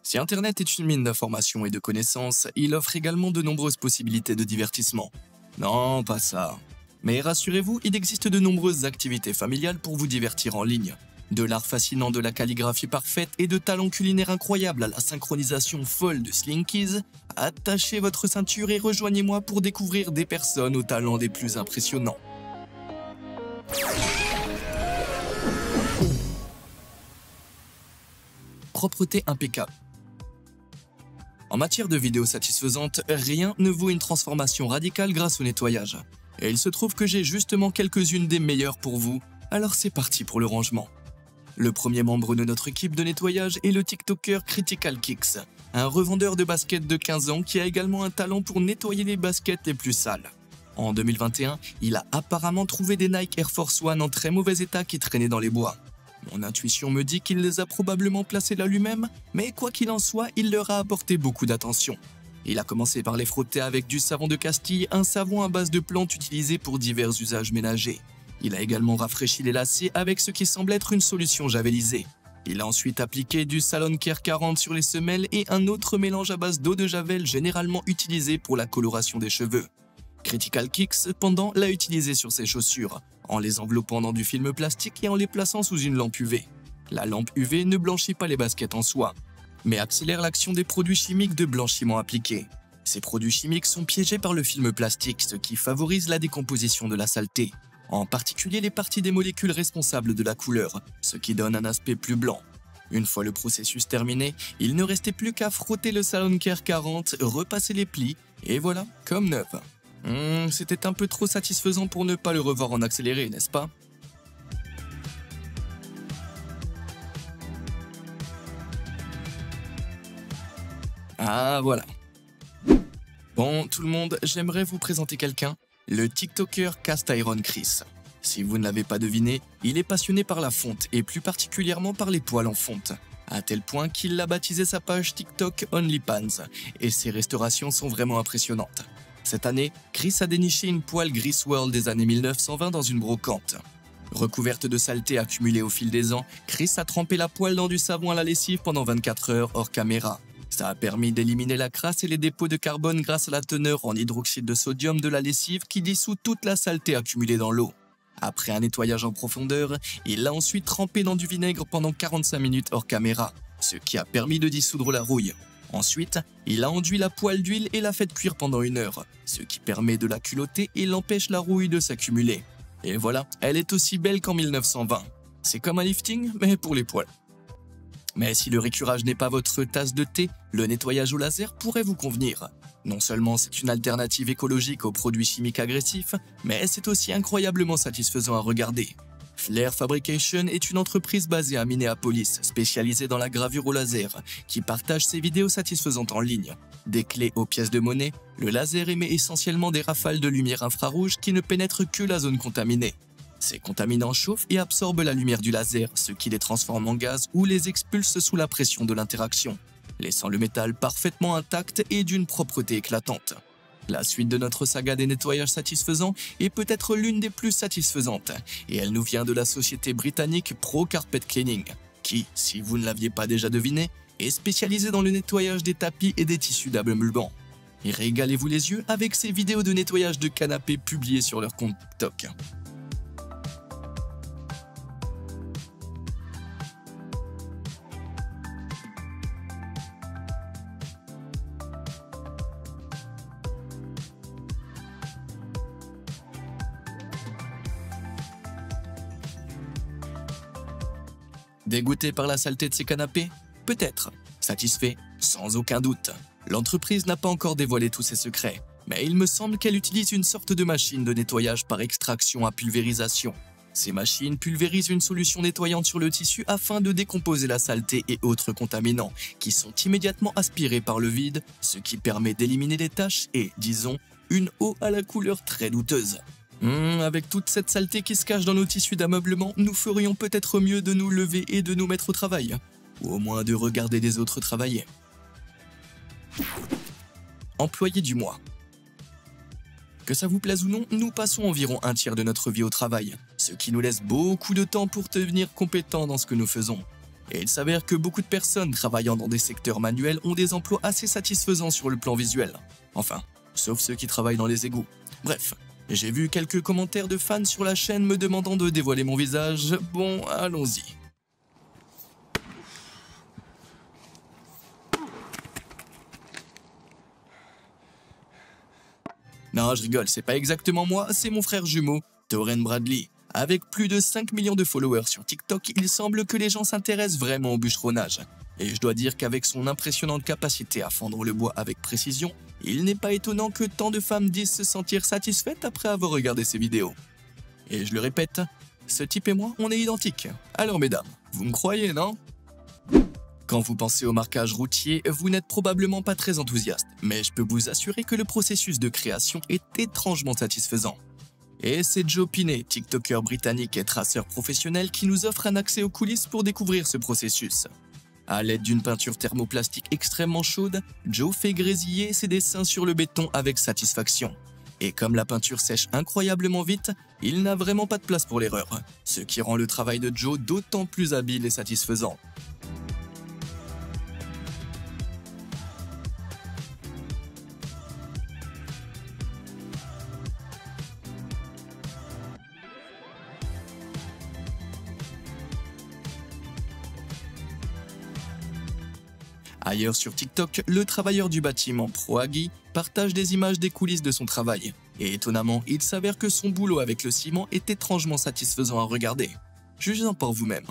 Si Internet est une mine d'informations et de connaissances, il offre également de nombreuses possibilités de divertissement. Non, pas ça. Mais rassurez-vous, il existe de nombreuses activités familiales pour vous divertir en ligne. De l'art fascinant de la calligraphie parfaite et de talents culinaires incroyables à la synchronisation folle de Slinkies, attachez votre ceinture et rejoignez-moi pour découvrir des personnes aux talents des plus impressionnants. Propreté impeccable. En matière de vidéos satisfaisantes, rien ne vaut une transformation radicale grâce au nettoyage. Et il se trouve que j'ai justement quelques-unes des meilleures pour vous, alors c'est parti pour le rangement. Le premier membre de notre équipe de nettoyage est le TikToker Critical Kicks, un revendeur de baskets de 15 ans qui a également un talent pour nettoyer les baskets les plus sales. En 2021, il a apparemment trouvé des Nike Air Force One en très mauvais état qui traînaient dans les bois. Mon intuition me dit qu'il les a probablement placés là lui-même, mais quoi qu'il en soit, il leur a apporté beaucoup d'attention. Il a commencé par les frotter avec du savon de Castille, un savon à base de plantes utilisé pour divers usages ménagers. Il a également rafraîchi les lacets avec ce qui semble être une solution javelisée. Il a ensuite appliqué du Salon Care 40 sur les semelles et un autre mélange à base d'eau de javel généralement utilisé pour la coloration des cheveux. Critical Kicks, cependant, l'a utilisé sur ses chaussures, en les enveloppant dans du film plastique et en les plaçant sous une lampe UV. La lampe UV ne blanchit pas les baskets en soi, mais accélère l'action des produits chimiques de blanchiment appliqués. Ces produits chimiques sont piégés par le film plastique, ce qui favorise la décomposition de la saleté, en particulier les parties des molécules responsables de la couleur, ce qui donne un aspect plus blanc. Une fois le processus terminé, il ne restait plus qu'à frotter le Salon Care 40, repasser les plis, et voilà, comme neuf. C'était un peu trop satisfaisant pour ne pas le revoir en accéléré, n'est-ce pas? Ah voilà. Bon, tout le monde, j'aimerais vous présenter quelqu'un, le TikToker Cast Iron Chris. Si vous ne l'avez pas deviné, il est passionné par la fonte et plus particulièrement par les poils en fonte, à tel point qu'il a baptisé sa page TikTok OnlyPans, et ses restaurations sont vraiment impressionnantes. Cette année, Chris a déniché une poêle Griswold des années 1920 dans une brocante. Recouverte de saleté accumulée au fil des ans, Chris a trempé la poêle dans du savon à la lessive pendant 24 heures hors caméra. Ça a permis d'éliminer la crasse et les dépôts de carbone grâce à la teneur en hydroxyde de sodium de la lessive qui dissout toute la saleté accumulée dans l'eau. Après un nettoyage en profondeur, il l'a ensuite trempé dans du vinaigre pendant 45 minutes hors caméra, ce qui a permis de dissoudre la rouille. Ensuite, il a enduit la poêle d'huile et l'a fait cuire pendant 1 heure, ce qui permet de la culotter et l'empêche la rouille de s'accumuler. Et voilà, elle est aussi belle qu'en 1920. C'est comme un lifting, mais pour les poils. Mais si le récurage n'est pas votre tasse de thé, le nettoyage au laser pourrait vous convenir. Non seulement c'est une alternative écologique aux produits chimiques agressifs, mais c'est aussi incroyablement satisfaisant à regarder. Flair Fabrication est une entreprise basée à Minneapolis, spécialisée dans la gravure au laser, qui partage ses vidéos satisfaisantes en ligne. Des clés aux pièces de monnaie, le laser émet essentiellement des rafales de lumière infrarouge qui ne pénètrent que la zone contaminée. Ces contaminants chauffent et absorbent la lumière du laser, ce qui les transforme en gaz ou les expulse sous la pression de l'interaction, laissant le métal parfaitement intact et d'une propreté éclatante. La suite de notre saga des nettoyages satisfaisants est peut-être l'une des plus satisfaisantes, et elle nous vient de la société britannique Pro Carpet Cleaning, qui, si vous ne l'aviez pas déjà deviné, est spécialisée dans le nettoyage des tapis et des tissus d'ameublement. Et régalez-vous les yeux avec ces vidéos de nettoyage de canapés publiées sur leur compte TikTok. Dégoûté par la saleté de ses canapés? Peut-être. Satisfait? Sans aucun doute. L'entreprise n'a pas encore dévoilé tous ses secrets, mais il me semble qu'elle utilise une sorte de machine de nettoyage par extraction à pulvérisation. Ces machines pulvérisent une solution nettoyante sur le tissu afin de décomposer la saleté et autres contaminants, qui sont immédiatement aspirés par le vide, ce qui permet d'éliminer les taches et, disons, une eau à la couleur très douteuse. Avec toute cette saleté qui se cache dans nos tissus d'ameublement, nous ferions peut-être mieux de nous lever et de nous mettre au travail. Ou au moins de regarder les autres travailler. Employé du mois. Que ça vous plaise ou non, nous passons environ un tiers de notre vie au travail, ce qui nous laisse beaucoup de temps pour devenir compétents dans ce que nous faisons. Et il s'avère que beaucoup de personnes travaillant dans des secteurs manuels ont des emplois assez satisfaisants sur le plan visuel. Enfin, sauf ceux qui travaillent dans les égouts. Bref, j'ai vu quelques commentaires de fans sur la chaîne me demandant de dévoiler mon visage. Bon, allons-y. Non, je rigole, c'est pas exactement moi, c'est mon frère jumeau, Tauren Bradley. Avec plus de 5 millions de followers sur TikTok, il semble que les gens s'intéressent vraiment au bûcheronnage. Et je dois dire qu'avec son impressionnante capacité à fendre le bois avec précision, il n'est pas étonnant que tant de femmes disent se sentir satisfaites après avoir regardé ses vidéos. Et je le répète, ce type et moi, on est identiques. Alors mesdames, vous me croyez, non ? Quand vous pensez au marquage routier, vous n'êtes probablement pas très enthousiaste, mais je peux vous assurer que le processus de création est étrangement satisfaisant. Et c'est Joe Pinet, TikToker britannique et traceur professionnel, qui nous offre un accès aux coulisses pour découvrir ce processus. À l'aide d'une peinture thermoplastique extrêmement chaude, Joe fait grésiller ses dessins sur le béton avec satisfaction. Et comme la peinture sèche incroyablement vite, il n'a vraiment pas de place pour l'erreur, ce qui rend le travail de Joe d'autant plus habile et satisfaisant. Ailleurs sur TikTok, le travailleur du bâtiment Proagi partage des images des coulisses de son travail. Et étonnamment, il s'avère que son boulot avec le ciment est étrangement satisfaisant à regarder. Jugez-en par vous-même.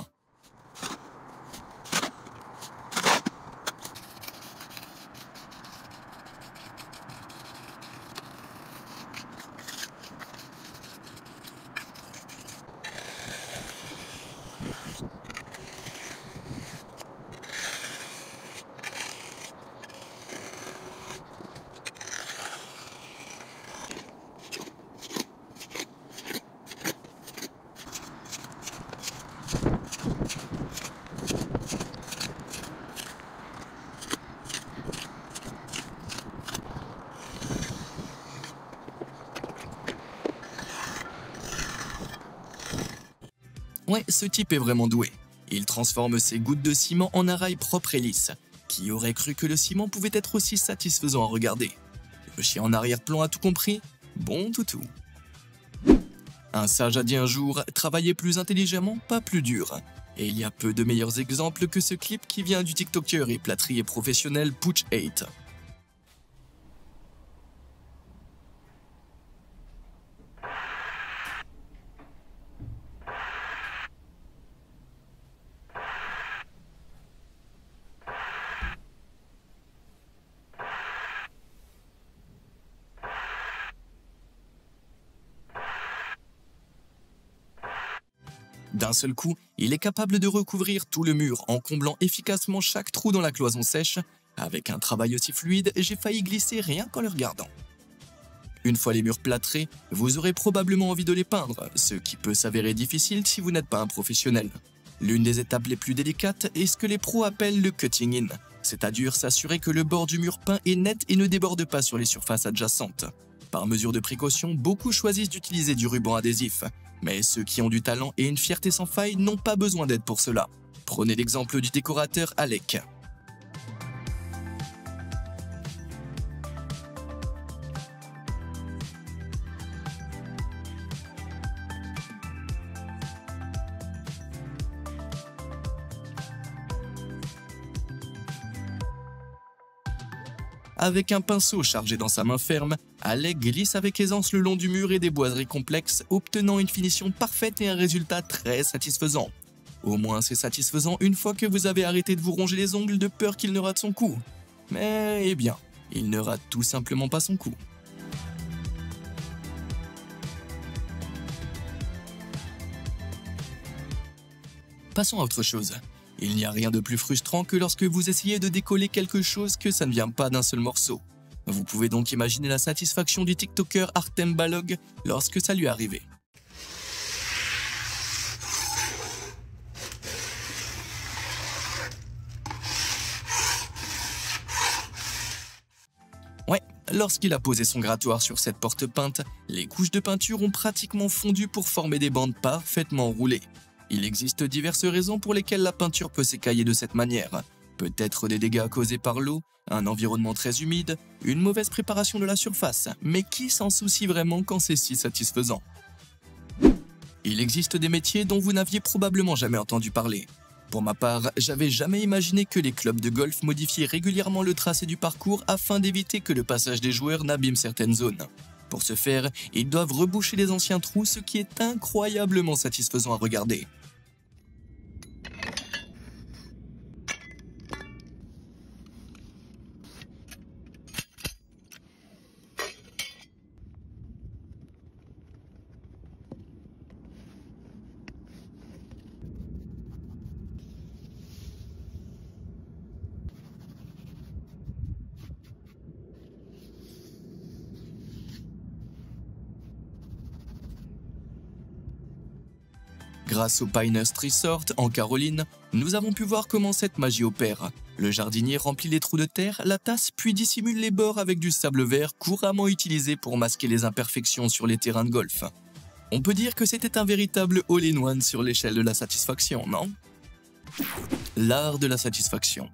Ouais, ce type est vraiment doué. Il transforme ses gouttes de ciment en un rail propre et lisse. Qui aurait cru que le ciment pouvait être aussi satisfaisant à regarder? Le chien en arrière-plan a tout compris? Bon toutou. Un sage a dit un jour, travaillez plus intelligemment, pas plus dur. Et il y a peu de meilleurs exemples que ce clip qui vient du TikToker et plâtrier professionnel Pooch8. D'un seul coup, il est capable de recouvrir tout le mur en comblant efficacement chaque trou dans la cloison sèche. Avec un travail aussi fluide, j'ai failli glisser rien qu'en le regardant. Une fois les murs plâtrés, vous aurez probablement envie de les peindre, ce qui peut s'avérer difficile si vous n'êtes pas un professionnel. L'une des étapes les plus délicates est ce que les pros appellent le cutting in, c'est-à-dire s'assurer que le bord du mur peint est net et ne déborde pas sur les surfaces adjacentes. Par mesure de précaution, beaucoup choisissent d'utiliser du ruban adhésif. Mais ceux qui ont du talent et une fierté sans faille n'ont pas besoin d'aide pour cela. Prenez l'exemple du décorateur Alec. Avec un pinceau chargé dans sa main ferme, Alec glisse avec aisance le long du mur et des boiseries complexes, obtenant une finition parfaite et un résultat très satisfaisant. Au moins c'est satisfaisant une fois que vous avez arrêté de vous ronger les ongles de peur qu'il ne rate son coup. Mais eh bien, il ne rate tout simplement pas son coup. Passons à autre chose. Il n'y a rien de plus frustrant que lorsque vous essayez de décoller quelque chose que ça ne vient pas d'un seul morceau. Vous pouvez donc imaginer la satisfaction du TikToker Artem Balog lorsque ça lui arrivait. Ouais, lorsqu'il a posé son grattoir sur cette porte peinte, les couches de peinture ont pratiquement fondu pour former des bandes parfaitement roulées. Il existe diverses raisons pour lesquelles la peinture peut s'écailler de cette manière. Peut-être des dégâts causés par l'eau, un environnement très humide, une mauvaise préparation de la surface, mais qui s'en soucie vraiment quand c'est si satisfaisant? Il existe des métiers dont vous n'aviez probablement jamais entendu parler. Pour ma part, j'avais jamais imaginé que les clubs de golf modifiaient régulièrement le tracé du parcours afin d'éviter que le passage des joueurs n'abîme certaines zones. Pour ce faire, ils doivent reboucher les anciens trous, ce qui est incroyablement satisfaisant à regarder. Grâce au Pinehurst Resort en Caroline, nous avons pu voir comment cette magie opère. Le jardinier remplit les trous de terre, la tasse, puis dissimule les bords avec du sable vert couramment utilisé pour masquer les imperfections sur les terrains de golf. On peut dire que c'était un véritable all-in-one sur l'échelle de la satisfaction, non? L'art de la satisfaction.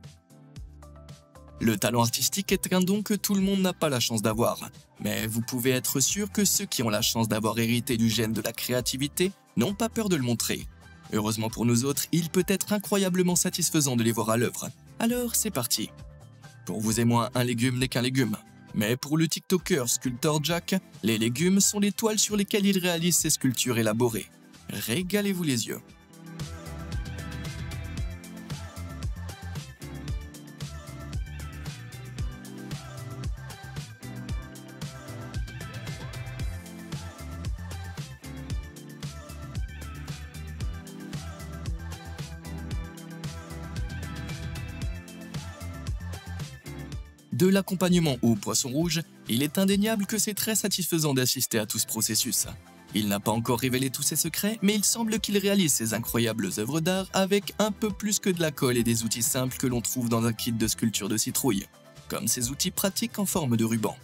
Le talent artistique est un don que tout le monde n'a pas la chance d'avoir. Mais vous pouvez être sûr que ceux qui ont la chance d'avoir hérité du gène de la créativité n'ont pas peur de le montrer. Heureusement pour nous autres, il peut être incroyablement satisfaisant de les voir à l'œuvre. Alors c'est parti. Pour vous et moi, un légume n'est qu'un légume. Mais pour le TikToker Sculptor Jack, les légumes sont les toiles sur lesquelles il réalise ses sculptures élaborées. Régalez-vous les yeux. De l'accompagnement au poisson rouge, il est indéniable que c'est très satisfaisant d'assister à tout ce processus. Il n'a pas encore révélé tous ses secrets, mais il semble qu'il réalise ses incroyables œuvres d'art avec un peu plus que de la colle et des outils simples que l'on trouve dans un kit de sculpture de citrouille, comme ces outils pratiques en forme de ruban.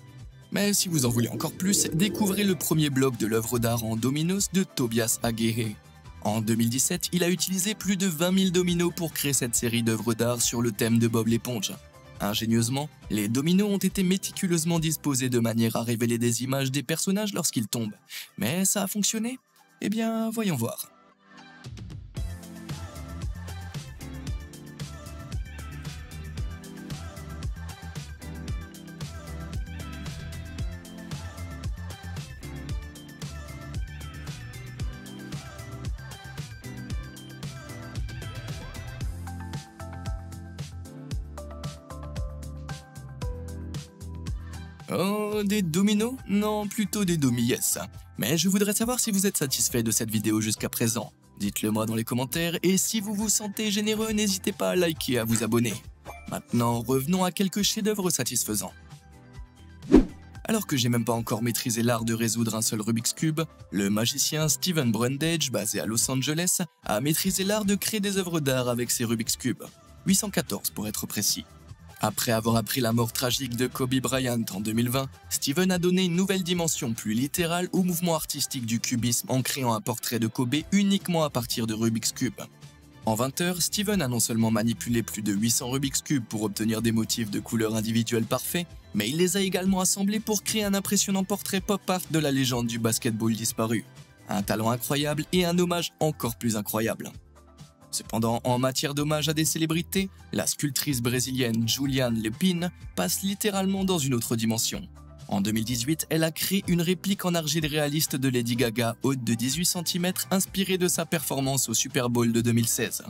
Mais si vous en voulez encore plus, découvrez le premier bloc de l'œuvre d'art en dominos de Tobias Agehe. En 2017, il a utilisé plus de 20 000 dominos pour créer cette série d'œuvres d'art sur le thème de Bob l'éponge. Ingénieusement, les dominos ont été méticuleusement disposés de manière à révéler des images des personnages lorsqu'ils tombent. Mais ça a fonctionné? Eh bien, voyons voir. Oh, des dominos? Non, plutôt des domilles. Mais je voudrais savoir si vous êtes satisfait de cette vidéo jusqu'à présent. Dites-le moi dans les commentaires et si vous vous sentez généreux, n'hésitez pas à liker et à vous abonner. Maintenant, revenons à quelques chefs-d'œuvre satisfaisants. Alors que j'ai même pas encore maîtrisé l'art de résoudre un seul Rubik's Cube, le magicien Steven Brundage, basé à Los Angeles, a maîtrisé l'art de créer des œuvres d'art avec ses Rubik's Cube. 814 pour être précis. Après avoir appris la mort tragique de Kobe Bryant en 2020, Steven a donné une nouvelle dimension plus littérale au mouvement artistique du cubisme en créant un portrait de Kobe uniquement à partir de Rubik's Cube. En 20 heures, Steven a non seulement manipulé plus de 800 Rubik's Cube pour obtenir des motifs de couleurs individuelles parfaits, mais il les a également assemblés pour créer un impressionnant portrait pop art de la légende du basketball disparu. Un talent incroyable et un hommage encore plus incroyable. Cependant, en matière d'hommage à des célébrités, la sculptrice brésilienne Juliane Lepine passe littéralement dans une autre dimension. En 2018, elle a créé une réplique en argile réaliste de Lady Gaga haute de 18 cm inspirée de sa performance au Super Bowl de 2016.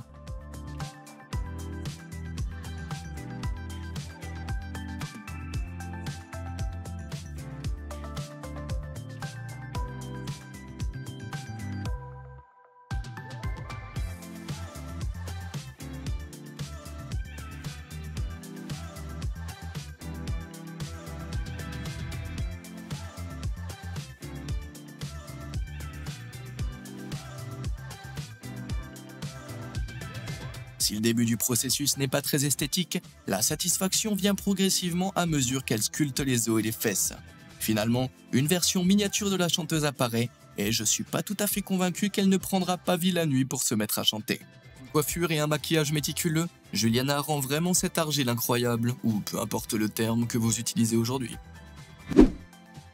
Si le début du processus n'est pas très esthétique, la satisfaction vient progressivement à mesure qu'elle sculpte les os et les fesses. Finalement, une version miniature de la chanteuse apparaît, et je suis pas tout à fait convaincu qu'elle ne prendra pas vie la nuit pour se mettre à chanter. Une coiffure et un maquillage méticuleux, Juliana rend vraiment cette argile incroyable, ou peu importe le terme que vous utilisez aujourd'hui.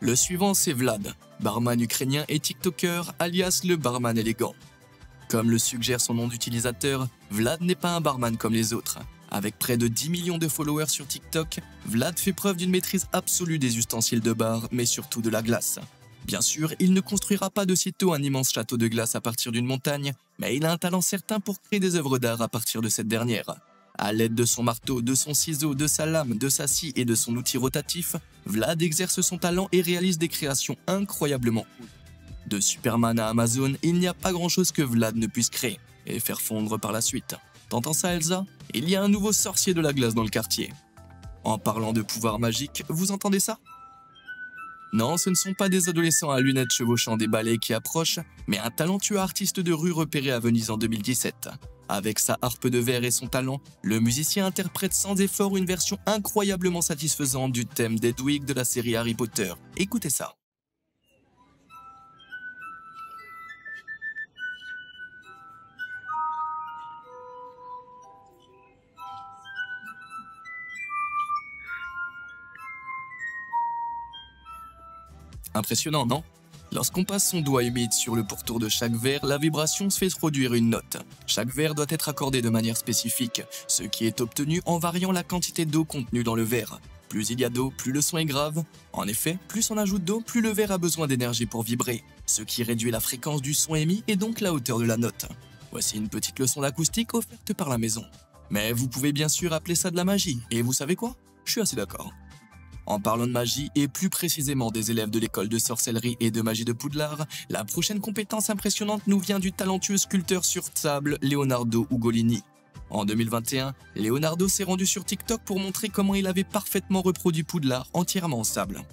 Le suivant c'est Vlad, barman ukrainien et tiktoker alias le barman élégant. Comme le suggère son nom d'utilisateur, Vlad n'est pas un barman comme les autres. Avec près de 10 millions de followers sur TikTok, Vlad fait preuve d'une maîtrise absolue des ustensiles de bar, mais surtout de la glace. Bien sûr, il ne construira pas de sitôt un immense château de glace à partir d'une montagne, mais il a un talent certain pour créer des œuvres d'art à partir de cette dernière. À l'aide de son marteau, de son ciseau, de sa lame, de sa scie et de son outil rotatif, Vlad exerce son talent et réalise des créations incroyablement cool. De Superman à Amazon, il n'y a pas grand chose que Vlad ne puisse créer et faire fondre par la suite. T'entends ça, Elsa? Il y a un nouveau sorcier de la glace dans le quartier. En parlant de pouvoir magique, vous entendez ça? Non, ce ne sont pas des adolescents à lunettes chevauchant des balais qui approchent, mais un talentueux artiste de rue repéré à Venise en 2017. Avec sa harpe de verre et son talent, le musicien interprète sans effort une version incroyablement satisfaisante du thème d'Edwig de la série Harry Potter. Écoutez ça. Impressionnant, non? Lorsqu'on passe son doigt humide sur le pourtour de chaque verre, la vibration se fait produire une note. Chaque verre doit être accordé de manière spécifique, ce qui est obtenu en variant la quantité d'eau contenue dans le verre. Plus il y a d'eau, plus le son est grave. En effet, plus on ajoute d'eau, plus le verre a besoin d'énergie pour vibrer, ce qui réduit la fréquence du son émis et donc la hauteur de la note. Voici une petite leçon d'acoustique offerte par la maison. Mais vous pouvez bien sûr appeler ça de la magie, et vous savez quoi? Je suis assez d'accord. En parlant de magie, et plus précisément des élèves de l'école de sorcellerie et de magie de Poudlard, la prochaine compétence impressionnante nous vient du talentueux sculpteur sur sable Leonardo Ugolini. En 2021, Leonardo s'est rendu sur TikTok pour montrer comment il avait parfaitement reproduit Poudlard entièrement en sable.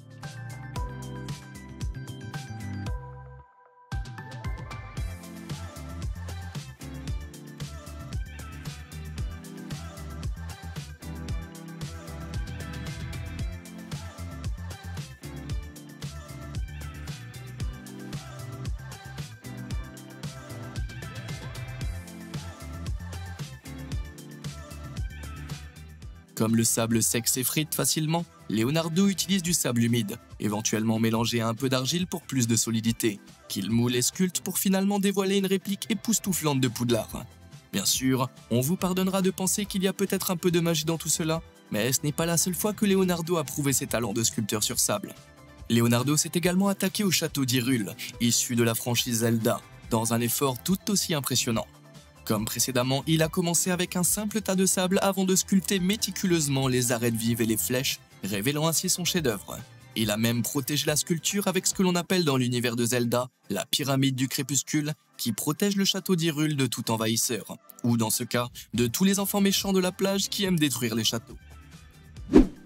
Comme le sable sec s'effrite facilement, Leonardo utilise du sable humide, éventuellement mélangé à un peu d'argile pour plus de solidité, qu'il moule et sculpte pour finalement dévoiler une réplique époustouflante de Poudlard. Bien sûr, on vous pardonnera de penser qu'il y a peut-être un peu de magie dans tout cela, mais ce n'est pas la seule fois que Leonardo a prouvé ses talents de sculpteur sur sable. Leonardo s'est également attaqué au château d'Hyrule, issu de la franchise Zelda, dans un effort tout aussi impressionnant. Comme précédemment, il a commencé avec un simple tas de sable avant de sculpter méticuleusement les arêtes vives et les flèches, révélant ainsi son chef-d'œuvre. Il a même protégé la sculpture avec ce que l'on appelle dans l'univers de Zelda la pyramide du crépuscule, qui protège le château d'Hyrule de tout envahisseur, ou dans ce cas, de tous les enfants méchants de la plage qui aiment détruire les châteaux.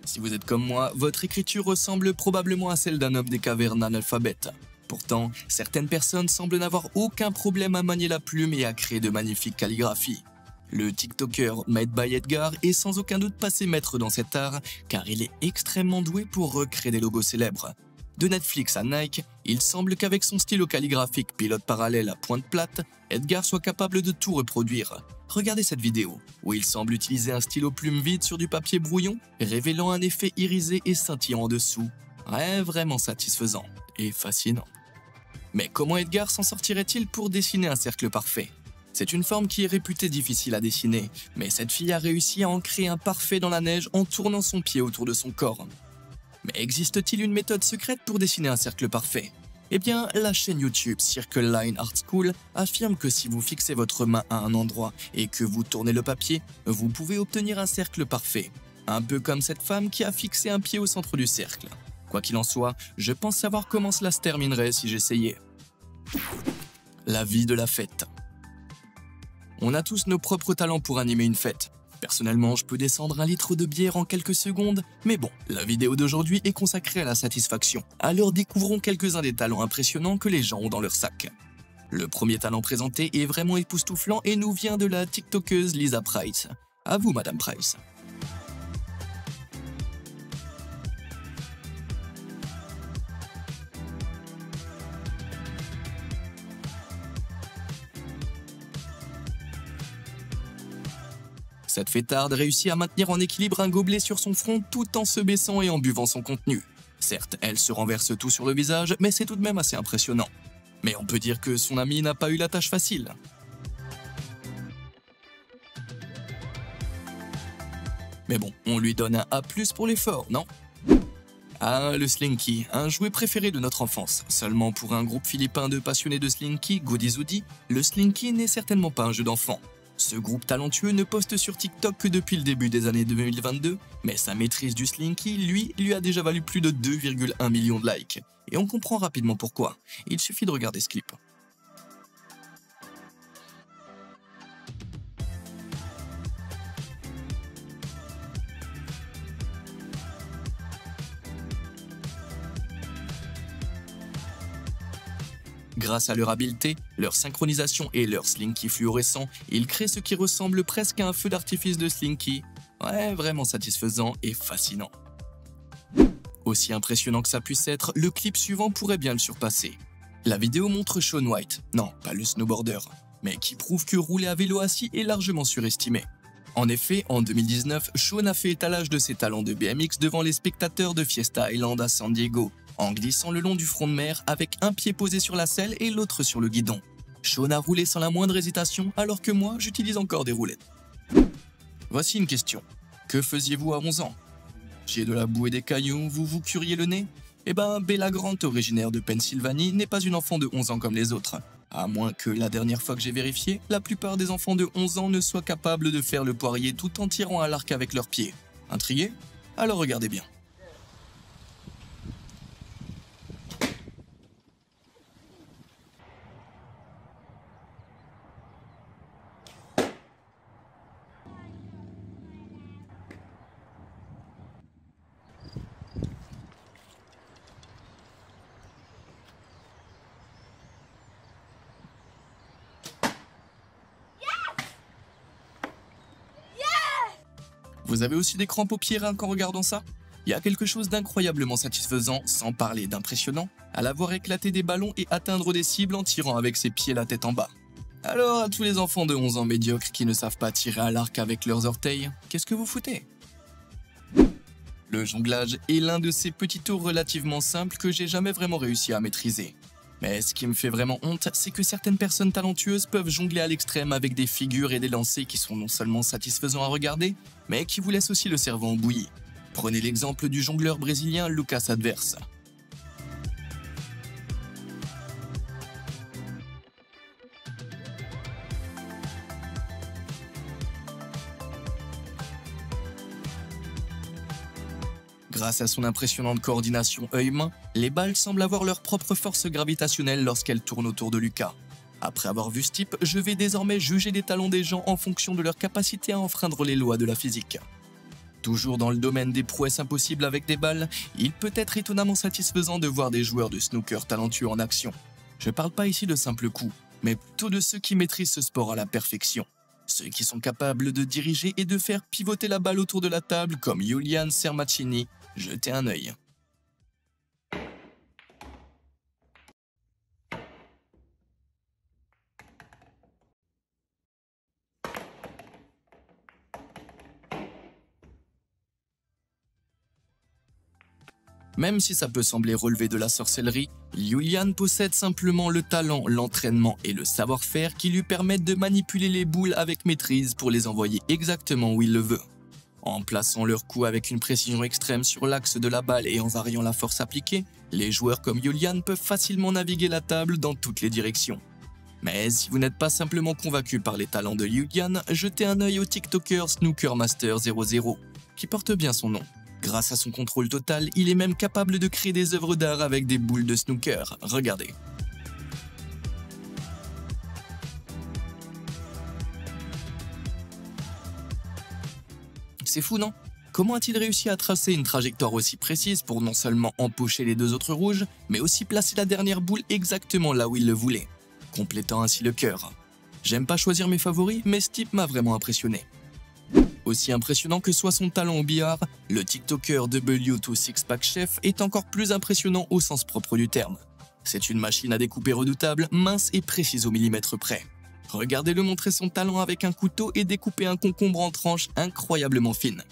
Si vous êtes comme moi, votre écriture ressemble probablement à celle d'un homme des cavernes analphabète. Pourtant, certaines personnes semblent n'avoir aucun problème à manier la plume et à créer de magnifiques calligraphies. Le TikToker Made by Edgar est sans aucun doute passé maître dans cet art, car il est extrêmement doué pour recréer des logos célèbres. De Netflix à Nike, il semble qu'avec son stylo calligraphique pilote parallèle à pointe plate, Edgar soit capable de tout reproduire. Regardez cette vidéo, où il semble utiliser un stylo plume vide sur du papier brouillon, révélant un effet irisé et scintillant en dessous. Ouais, vraiment satisfaisant et fascinant. Mais comment Edgar s'en sortirait-il pour dessiner un cercle parfait? C'est une forme qui est réputée difficile à dessiner, mais cette fille a réussi à en créer un parfait dans la neige en tournant son pied autour de son corps. Mais existe-t-il une méthode secrète pour dessiner un cercle parfait? Eh bien, la chaîne YouTube Circle Line Art School affirme que si vous fixez votre main à un endroit et que vous tournez le papier, vous pouvez obtenir un cercle parfait. Un peu comme cette femme qui a fixé un pied au centre du cercle. Quoi qu'il en soit, je pense savoir comment cela se terminerait si j'essayais. La vie de la fête. On a tous nos propres talents pour animer une fête. Personnellement, je peux descendre un litre de bière en quelques secondes, mais bon, la vidéo d'aujourd'hui est consacrée à la satisfaction. Alors découvrons quelques-uns des talents impressionnants que les gens ont dans leur sac. Le premier talent présenté est vraiment époustouflant et nous vient de la TikTokeuse Lisa Price. À vous, Madame Price. Cette fêtarde réussit à maintenir en équilibre un gobelet sur son front tout en se baissant et en buvant son contenu. Certes, elle se renverse tout sur le visage, mais c'est tout de même assez impressionnant. Mais on peut dire que son amie n'a pas eu la tâche facile. Mais bon, on lui donne un A+ pour l'effort, non? Ah, le Slinky, un jouet préféré de notre enfance. Seulement pour un groupe philippin de passionnés de Slinky, Goodizoody, le Slinky n'est certainement pas un jeu d'enfant. Ce groupe talentueux ne poste sur TikTok que depuis le début des années 2022, mais sa maîtrise du Slinky, lui a déjà valu plus de 2,1 millions de likes. Et on comprend rapidement pourquoi. Il suffit de regarder ce clip. Grâce à leur habileté, leur synchronisation et leur Slinky fluorescent, ils créent ce qui ressemble presque à un feu d'artifice de Slinky. Ouais, vraiment satisfaisant et fascinant. Aussi impressionnant que ça puisse être, le clip suivant pourrait bien le surpasser. La vidéo montre Shaun White, non, pas le snowboarder, mais qui prouve que rouler à vélo assis est largement surestimé. En effet, en 2019, Shaun a fait étalage de ses talents de BMX devant les spectateurs de Fiesta Island à San Diego, en glissant le long du front de mer avec un pied posé sur la selle et l'autre sur le guidon. Shaun a roulé sans la moindre hésitation, alors que moi, j'utilise encore des roulettes. Voici une question. Que faisiez-vous à 11 ans? J'ai de la boue et des cailloux, vous vous curiez le nez? Eh ben, Bella Grant, originaire de Pennsylvanie, n'est pas une enfant de 11 ans comme les autres. À moins que, la dernière fois que j'ai vérifié, la plupart des enfants de 11 ans ne soient capables de faire le poirier tout en tirant à l'arc avec leurs pieds. Intrigué? Alors regardez bien. Vous avez aussi des crampes aux pieds rien qu'en regardant ça? Il y a quelque chose d'incroyablement satisfaisant, sans parler d'impressionnant, à la voir éclater des ballons et atteindre des cibles en tirant avec ses pieds la tête en bas. Alors à tous les enfants de 11 ans médiocres qui ne savent pas tirer à l'arc avec leurs orteils, qu'est-ce que vous foutez? Le jonglage est l'un de ces petits tours relativement simples que j'ai jamais vraiment réussi à maîtriser. Mais ce qui me fait vraiment honte, c'est que certaines personnes talentueuses peuvent jongler à l'extrême avec des figures et des lancers qui sont non seulement satisfaisants à regarder, mais qui vous laissent aussi le cerveau en bouillie. Prenez l'exemple du jongleur brésilien Lucas Adverse. Grâce à son impressionnante coordination œil-main, les balles semblent avoir leur propre force gravitationnelle lorsqu'elles tournent autour de Lucas. Après avoir vu ce type, je vais désormais juger les talents des gens en fonction de leur capacité à enfreindre les lois de la physique. Toujours dans le domaine des prouesses impossibles avec des balles, il peut être étonnamment satisfaisant de voir des joueurs de snooker talentueux en action. Je parle pas ici de simples coups, mais plutôt de ceux qui maîtrisent ce sport à la perfection. Ceux qui sont capables de diriger et de faire pivoter la balle autour de la table comme Julian Sermacini. Jetez un œil. Même si ça peut sembler relever de la sorcellerie, Julian possède simplement le talent, l'entraînement et le savoir-faire qui lui permettent de manipuler les boules avec maîtrise pour les envoyer exactement où il le veut. En plaçant leur coup avec une précision extrême sur l'axe de la balle et en variant la force appliquée, les joueurs comme Julian peuvent facilement naviguer la table dans toutes les directions. Mais si vous n'êtes pas simplement convaincu par les talents de Julian, jetez un œil au TikToker Snooker Master 00, qui porte bien son nom. Grâce à son contrôle total, il est même capable de créer des œuvres d'art avec des boules de snooker. Regardez. C'est fou, non? Comment a-t-il réussi à tracer une trajectoire aussi précise pour non seulement empocher les deux autres rouges, mais aussi placer la dernière boule exactement là où il le voulait, complétant ainsi le cœur? J'aime pas choisir mes favoris, mais ce type m'a vraiment impressionné. Aussi impressionnant que soit son talent au billard, le TikToker W2 Sixpack Chef est encore plus impressionnant au sens propre du terme. C'est une machine à découper redoutable, mince et précise au millimètre près. Regardez-le montrer son talent avec un couteau et découper un concombre en tranches incroyablement fines.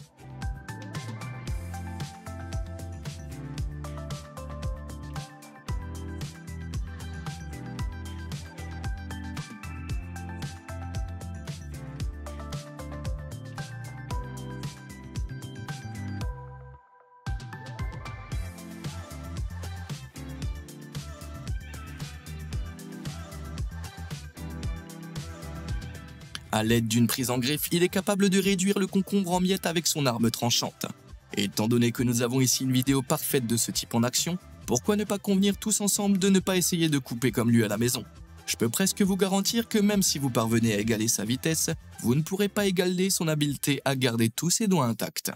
À l'aide d'une prise en griffe, il est capable de réduire le concombre en miettes avec son arme tranchante. Et étant donné que nous avons ici une vidéo parfaite de ce type en action, pourquoi ne pas convenir tous ensemble de ne pas essayer de couper comme lui à la maison? Je peux presque vous garantir que même si vous parvenez à égaler sa vitesse, vous ne pourrez pas égaler son habileté à garder tous ses doigts intacts.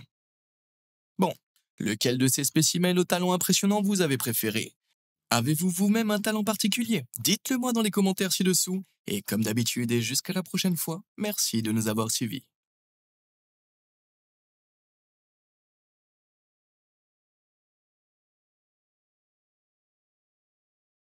Bon, lequel de ces spécimens au talent impressionnant vous avez préféré? Avez-vous vous-même un talent particulier? Dites-le moi dans les commentaires ci-dessous. Et comme d'habitude et jusqu'à la prochaine fois, merci de nous avoir suivis.